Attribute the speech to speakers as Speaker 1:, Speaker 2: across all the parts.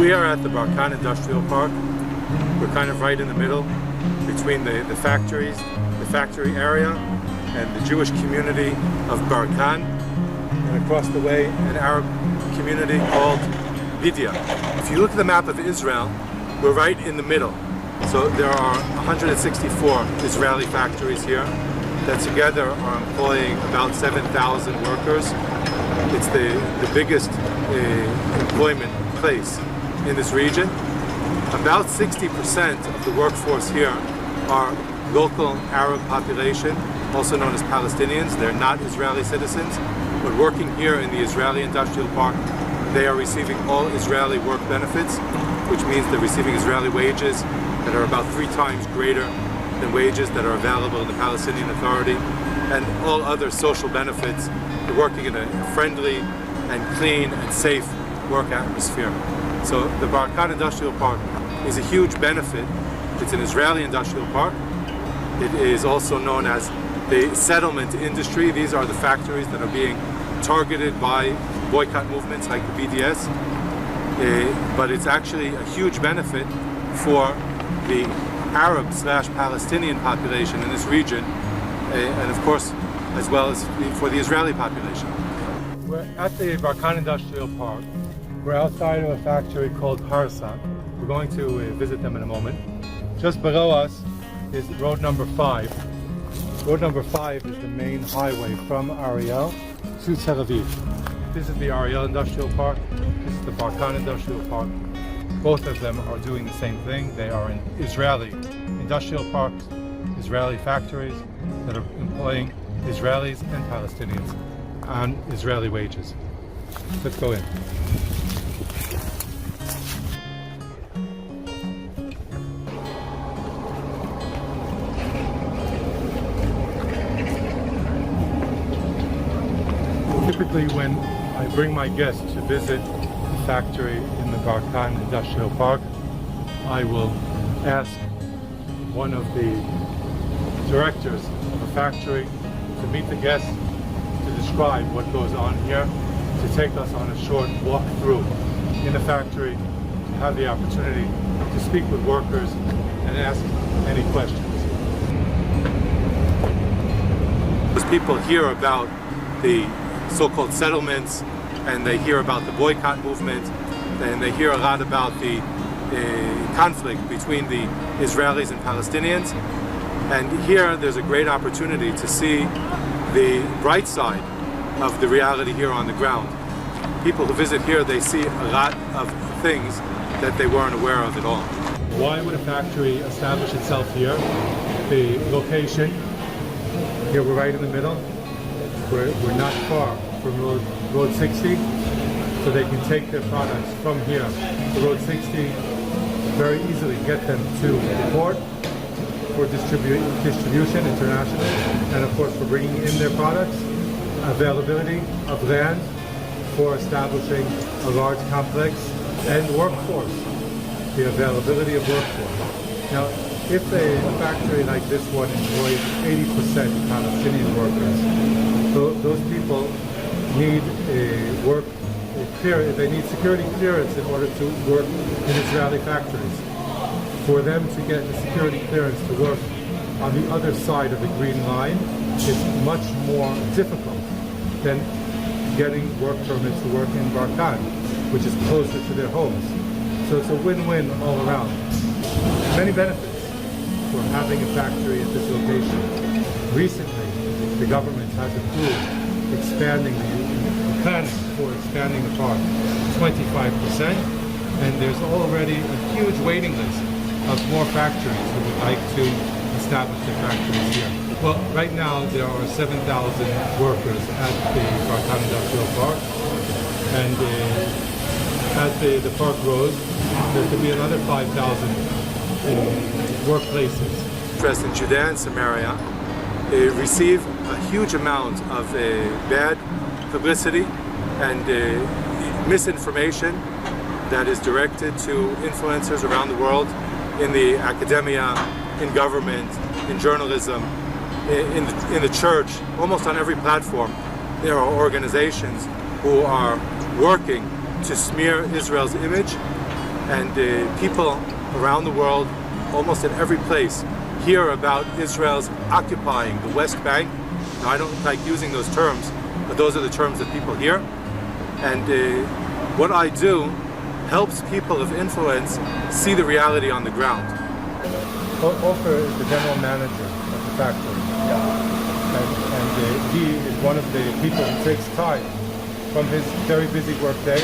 Speaker 1: We are at the Barkan Industrial Park. We're kind of right in the middle between the factories, the factory area, and the Jewish community of Barkan, and across the way an Arab community called BDS. If you look at the map of Israel, we're right in the middle. So there are 164 Israeli factories here that together are employing about 7,000 workers. It's the biggest employment place in this region. About 60% of the workforce here are local Arab population, also known as Palestinians. They're not Israeli citizens, but working here in the Israeli Industrial Park, they are receiving all Israeli work benefits, which means they're receiving Israeli wages that are about 3 times greater than wages that are available in the Palestinian Authority, and all other social benefits. They're working in a friendly and clean and safe work atmosphere. So the Barkan Industrial Park is a huge benefit. It's an Israeli industrial park. It is also known as the settlement industry. These are the factories that are being targeted by boycott movements like the BDS. But it's actually a huge benefit for the Arab/Palestinian population in this region, and of course, as well as for the Israeli population. We're at the Barkan Industrial Park. We're outside of a factory called Harsa. We're going to visit them in a moment. Just below us is road number 5. Road number 5 is the main highway from Ariel to Tel Aviv. This is the Ariel Industrial Park. This is the Barkan Industrial Park. Both of them are doing the same thing. They are in Israeli industrial parks, Israeli factories that are employing Israelis and Palestinians on Israeli wages. Let's go in. Typically when I bring my guests to visit the factory in the Barkan Industrial Park, I will ask one of the directors of a factory to meet the guests, to describe what goes on here, to take us on a short walk through in the factory, to have the opportunity to speak with workers and ask any questions. As people hear about the so-called settlements, and they hear about the boycott movement, and they hear a lot about the conflict between the Israelis and Palestinians. And here there's a great opportunity to see the bright side of the reality here on the ground. People who visit here, they see a lot of things that they weren't aware of at all. Why would a factory establish itself here? The location, here we're right in the middle. We're not far from Road 60, so they can take their products from here to Road 60, very easily get them to the port for distribution internationally, and of course for bringing in their products, availability of land for establishing a large complex, and workforce, the availability of workforce. Now, if a factory like this one employs 80% Palestinian workers, those people need they need security clearance in order to work in Israeli factories. For them to get the security clearance to work on the other side of the green line is much more difficult than getting work permits to work in Barkan, which is closer to their homes. So it's a win-win all around. Many benefits for having a factory at this location. Recently, the government has approved expanding the planning for expanding the park 25%, and there's already a huge waiting list of more factories who would like to establish their factories here. Well, right now there are 7,000 workers at the Barkan Industrial Park, and as the park grows, there could be another 5,000 workplaces. Interest in Judea and Samaria receive a huge amount of bad publicity and misinformation that is directed to influencers around the world, in the academia, in government, in journalism, in the church. Almost on every platform there are organizations who are working to smear Israel's image and people around the world, almost at every place, hear about Israel's occupying the West Bank. Now, I don't like using those terms, but those are the terms that people hear. And what I do helps people of influence see the reality on the ground. Ofir is the general manager of the factory. And he is one of the people who takes time from his very busy work day.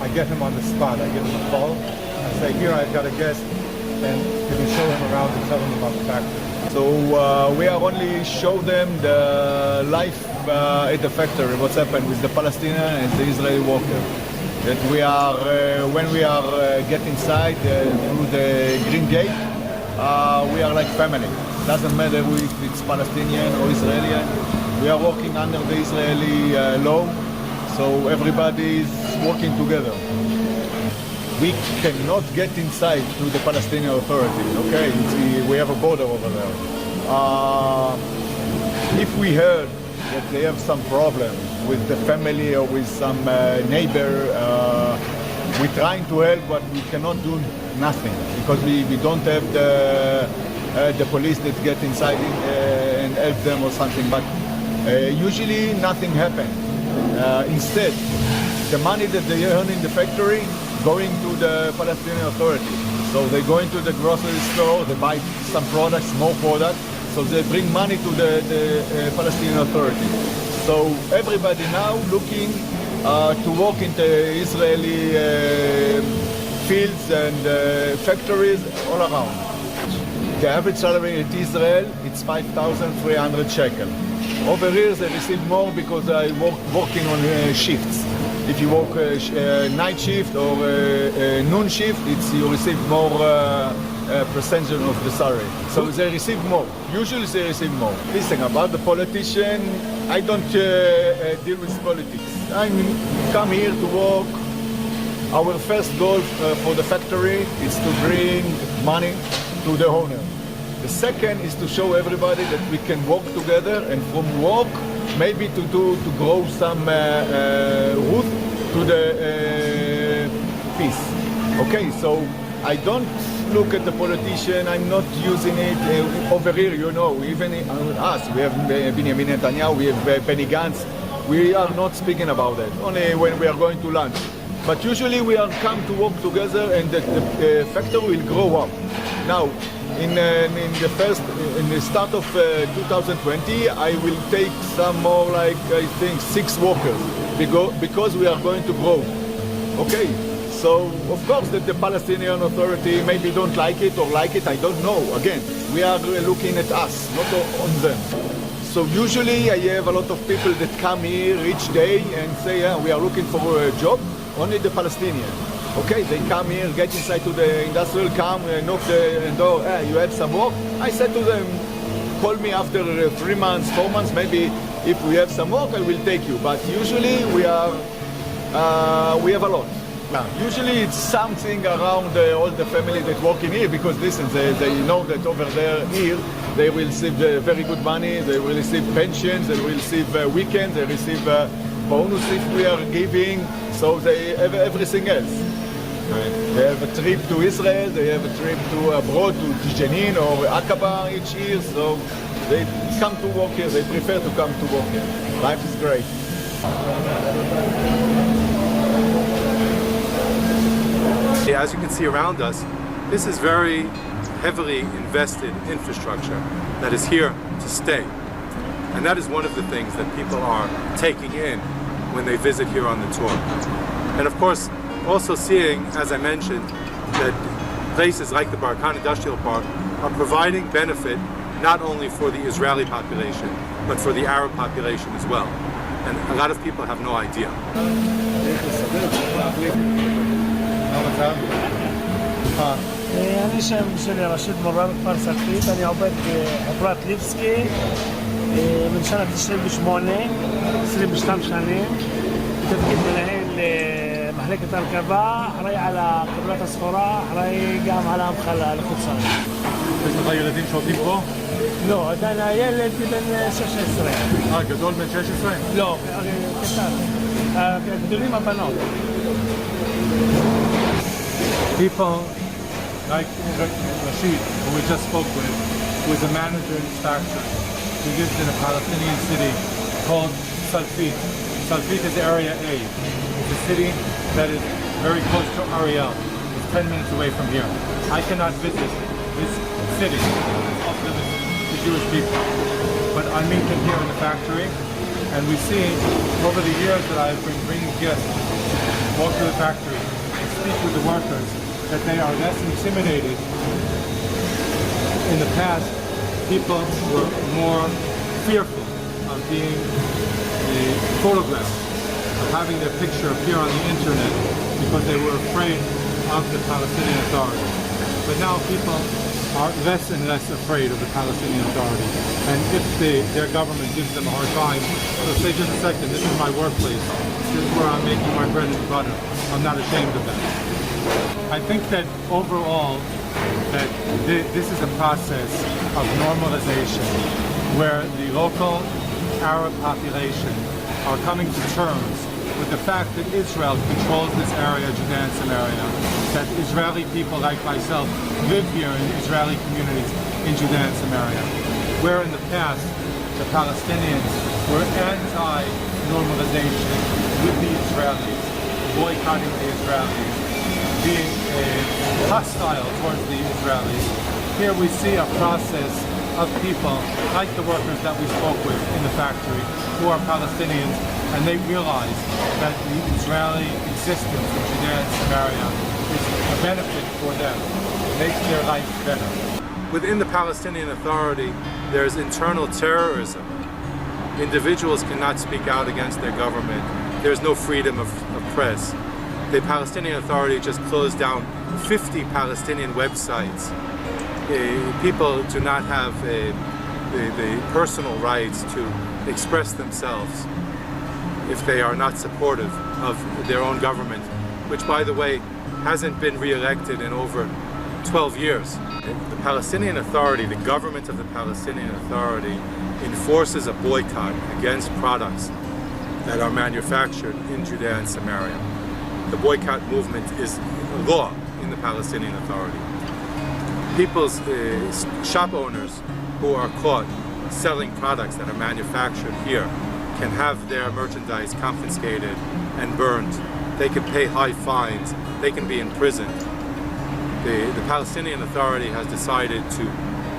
Speaker 1: I get him on the spot. I give him a call. I say, here, I've got a guest, and you can show him around and tell him about the factory.
Speaker 2: So we are only show them the life at the factory, what's happened with the Palestinian and the Israeli worker. That we are, when we are get inside through the green gate, we are like family. Doesn't matter if it's Palestinian or Israeli. We are working under the Israeli law, so everybody is working together. We cannot get inside to the Palestinian Authority, okay? We have a border over there. If we heard that they have some problem with the family or with some neighbor, we're trying to help, but we cannot do nothing because we don't have the police that get inside and help them or something. But usually nothing happens. Instead, the money that they earn in the factory going to the Palestinian Authority. So they go into the grocery store, they buy some products, more products, so they bring money to the Palestinian Authority. So everybody now looking to work in the Israeli fields and factories all around. The average salary in Israel, it's 5,300 shekel. Over here they receive more because I working on shifts. If you work night shift or noon shift, you receive more percentage of the salary. So they receive more. Usually they receive more. Listen, about the politician, I don't deal with politics. I come here to work. Our first goal for the factory is to bring money to the owner. The second is to show everybody that we can work together, and from work maybe to grow some root to the peace. Okay, so I don't look at the politician. I'm not using it over here. You know, even us, we have Benjamin Netanyahu, we have Benny Gantz. We are not speaking about that. Only when we are going to lunch. But usually we are come to work together, and the factory will grow up. Now, in the start of 2020, I will take some more, like I think 6 workers, because we are going to grow. Okay, so of course that the Palestinian Authority maybe don't like it or like it, I don't know. Again, we are looking at us, not on them. So usually I have a lot of people that come here each day and say, yeah, we are looking for a job. Only the Palestinian. Okay, they come here, get inside to the industrial, come, knock the door, you have some work? I said to them, call me after 3 months, 4 months, maybe if we have some work, I will take you. But usually we have a lot. Usually it's something around all the family that work in here, because listen, they know that over there, here, they will receive very good money, they will receive pensions, they will receive weekends, they receive bonus if we are giving, so they have everything else. They have a trip to Israel, they have a trip to abroad, to Jenin or Aqaba each year, so they come to work here, they prefer to come to work here. Life is great.
Speaker 1: As you can see around us, this is very heavily invested infrastructure that is here to stay. And that is one of the things that people are taking in when they visit here on the tour. And of course, also seeing, as I mentioned, that places like the Barkan Industrial Park are providing benefit not only for the Israeli population, but for the Arab population as well. And a lot of people have no idea.
Speaker 3: אני שם שלי רשיד מורר כפר סלפית, אני עובד בחברת ליבסקי בין שנה 98, 22 שנים, בתפקיד מנהל מחלקת הרכבה, אחראי על קבלת הסחורה, אחראי גם על ההמחלה לחוצה.
Speaker 1: יש לך ילדים שעובדים פה?
Speaker 3: לא, עדיין הילד בן 16.
Speaker 1: גדול בן 16?
Speaker 3: לא, קטן. גדולים הבנות.
Speaker 1: People like Rashid, who we just spoke with, who is a manager in this factory, who lives in a Palestinian city called Salfit. Salfit is Area A. It's a city that is very close to Ariel. It's 10 minutes away from here. I cannot visit this city off limits to Jewish people. But I meet them here in the factory, and we see over the years that I've been bringing guests to walk to the factory and speak with the workers that they are less intimidated. In the past, people were more fearful of being photographed, of having their picture appear on the internet because they were afraid of the Palestinian Authority. But now people are less and less afraid of the Palestinian Authority. And if their government gives them a hard time, they'll say, just a second, this is my workplace. This is where I'm making my bread and butter. I'm not ashamed of that. I think that overall, that this is a process of normalization where the local Arab population are coming to terms with the fact that Israel controls this area, Judea and Samaria, that Israeli people like myself live here in Israeli communities in Judea and Samaria, where in the past the Palestinians were anti-normalization with the Israelis, boycotting the Israelis, being hostile towards the Israelis. Here we see a process of people like the workers that we spoke with in the factory who are Palestinians, and they realize that the Israeli existence in Judea and Samaria is a benefit for them. It makes their life better. Within the Palestinian Authority, there's internal terrorism. Individuals cannot speak out against their government. There's no freedom of press. The Palestinian Authority just closed down 50 Palestinian websites. People do not have the personal rights to express themselves if they are not supportive of their own government, which, by the way, hasn't been re-elected in over 12 years. The Palestinian Authority, the government of the Palestinian Authority, enforces a boycott against products that are manufactured in Judea and Samaria. The boycott movement is a law in the Palestinian Authority. People's shop owners who are caught selling products that are manufactured here can have their merchandise confiscated and burned. They can pay high fines. They can be imprisoned. The Palestinian Authority has decided to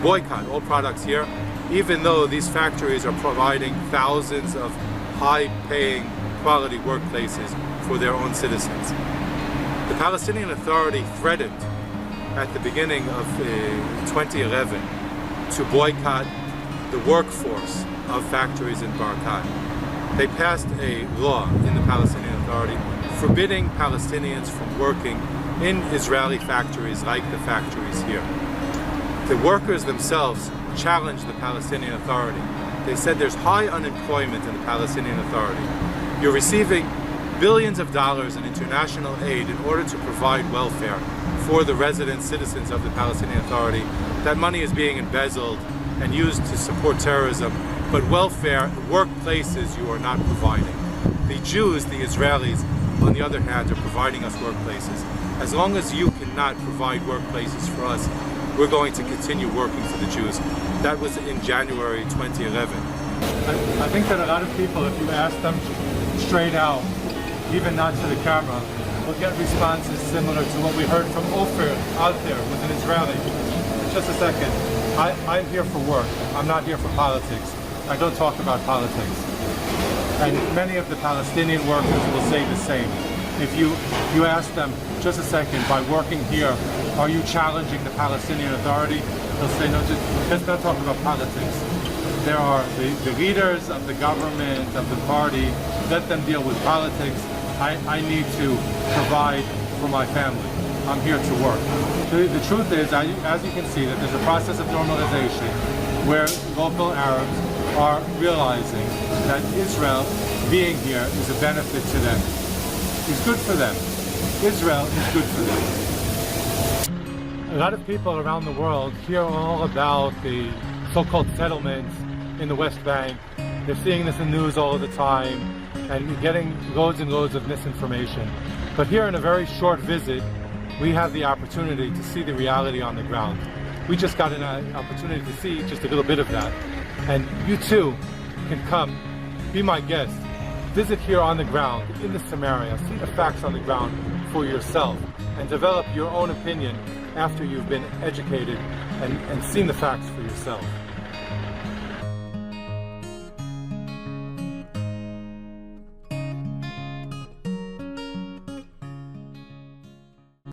Speaker 1: boycott all products here, even though these factories are providing thousands of high-paying, quality workplaces for their own citizens. The Palestinian Authority threatened at the beginning of 2011 to boycott the workforce of factories in Barkan. They passed a law in the Palestinian Authority forbidding Palestinians from working in Israeli factories like the factories here. The workers themselves challenged the Palestinian Authority. They said there's high unemployment in the Palestinian Authority. You're receiving billions of dollars in international aid in order to provide welfare for the resident citizens of the Palestinian Authority. That money is being embezzled and used to support terrorism, but welfare, workplaces, you are not providing. The Jews, the Israelis, on the other hand, are providing us workplaces. As long as you cannot provide workplaces for us, we're going to continue working for the Jews. That was in January 2011. I think that a lot of people, if you ask them straight out, even not to the camera, will get responses similar to what we heard from Ofir out there with an Israeli. Just a second. I'm here for work. I'm not here for politics. I don't talk about politics. And many of the Palestinian workers will say the same. If you ask them, just a second, by working here, are you challenging the Palestinian Authority? They'll say, no, let's not talk about politics. There are the leaders of the government, of the party, let them deal with politics. I need to provide for my family. I'm here to work. The truth is, as you can see, that there's a process of normalization where local Arabs are realizing that Israel being here is a benefit to them. It's good for them. Israel is good for them. A lot of people around the world hear all about the so-called settlements in the West Bank. They're seeing this in the news all the time and getting loads and loads of misinformation. But here in a very short visit, we have the opportunity to see the reality on the ground. We just got an opportunity to see just a little bit of that. And you too can come, be my guest, visit here on the ground, in the Samaria, see the facts on the ground for yourself, and develop your own opinion after you've been educated and seen the facts for yourself.